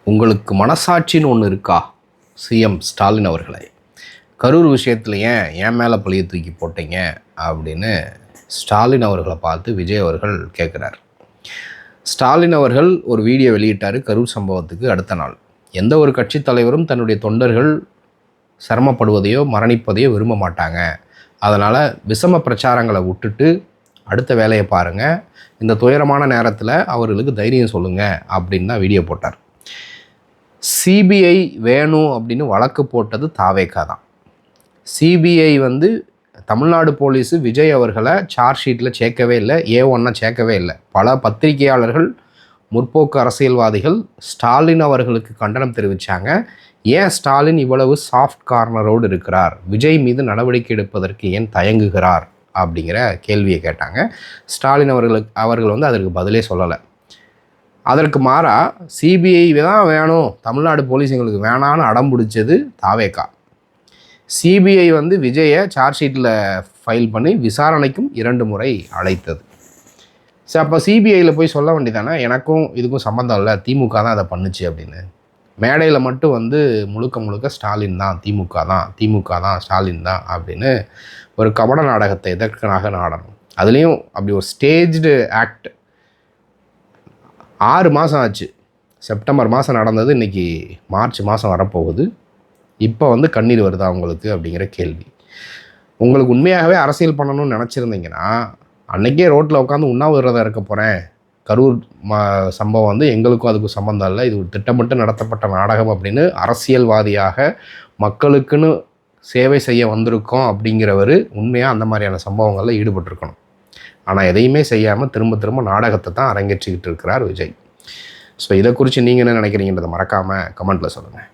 உங்களுக்கு மனசாட்சின்னு ஒன்று இருக்கா? சிஎம் ஸ்டாலின் அவர்களே, கரூர் விஷயத்தில் ஏன் என் மேலே பழிய தூக்கி போட்டீங்க அப்படின்னு ஸ்டாலின் அவர்களை பார்த்து விஜய் அவர்கள் கேட்குறார். ஸ்டாலின் அவர்கள் ஒரு வீடியோ வெளியிட்டார் கரூர் சம்பவத்துக்கு அடுத்த நாள். எந்த ஒரு கட்சி தலைவரும் தன்னுடைய தொண்டர்கள் சிரமப்படுவதையோ மரணிப்பதையோ விரும்ப மாட்டாங்க. அதனால் விஷம பிரச்சாரங்களை விட்டுட்டு அடுத்த வேலையை பாருங்கள், இந்த துயரமான நேரத்தில் அவர்களுக்கு தைரியம் சொல்லுங்கள் அப்படின்னு தான் வீடியோ போட்டார். சிபிஐ வேணும் அப்படின்னு வழக்கு போட்டது தாவேகா தான். சிபிஐ தமிழ்நாடு போலீஸு விஜய் அவர்களை சார்ஜ் ஷீட்டில் சேர்க்கவே இல்லை, A1 சேர்க்கவே இல்லை. பல பத்திரிகையாளர்கள், முற்போக்கு அரசியல்வாதிகள் ஸ்டாலின் அவர்களுக்கு கண்டனம் தெரிவித்தாங்க. ஏன் ஸ்டாலின் இவ்வளவு சாஃப்ட் கார்னரோடு இருக்கிறார், விஜய் மீது நடவடிக்கை எடுப்பதற்கு ஏன் தயங்குகிறார் அப்படிங்கிற கேள்வியை கேட்டாங்க. ஸ்டாலின் அவர்கள் அதற்கு பதிலே சொல்லலை. அதற்கு மாறாக சிபிஐ தான் வேணும், தமிழ்நாடு போலீஸ் எங்களுக்கு வேணான்னு அடம் பிடிச்சது தாவேகா. சிபிஐ விஜயை சார்ஜ் ஷீட்டில் ஃபைல் பண்ணி விசாரணைக்கும் 2 முறை அழைத்தது. சரி, அப்போ சிபிஐயில் போய் சொல்ல வேண்டியதானே, எனக்கும் இதுக்கும் சம்மந்தம் இல்லை, திமுக தான் அதை பண்ணுச்சு அப்படின்னு. மேடையில் மட்டும் முழுக்க முழுக்க ஸ்டாலின் தான், திமுக தான் ஸ்டாலின் தான் அப்படின்னு ஒரு கபட நாடகத்தை எதற்காக நாடணும். அதுலேயும் அப்படி ஒரு ஸ்டேஜ்டு ஆக்ட். 6 மாதம் ஆச்சு. செப்டம்பர் மாதம் நடந்தது, இன்றைக்கி மார்ச் மாதம் வரப்போகுது. இப்போ கண்ணீர் வருதா உங்களுக்கு அப்படிங்கிற கேள்வி. உங்களுக்கு உண்மையாகவே அரசியல் பண்ணணும்னு நினச்சிருந்தீங்கன்னா அன்றைக்கே ரோட்டில் உட்காந்து உண்ணாவிரதம் இருக்க போகிறேன், கரூர் சம்பவம் எங்களுக்கும் அதுக்கும் சம்மந்தம் இல்லை, இது ஒரு திட்டமிட்டு நடத்தப்பட்ட நாடகம் அப்படின்னு அரசியல்வாதியாக மக்களுக்குன்னு சேவை செய்ய வந்திருக்கோம் அப்படிங்கிறவர் உண்மையாக அந்த மாதிரியான சம்பவங்களில் ஈடுபட்டிருக்கணும். ஆனால் எதையுமே செய்யாமல் திரும்ப திரும்ப நாடகத்தை தான் அரங்கேற்றிக்கிட்டு இருக்கிறார் விஜய். ஸோ இதை குறித்து நீங்கள் என்ன நினைக்கிறீங்கன்றதை மறக்காமல் கமெண்ட்டில் சொல்லுங்கள்.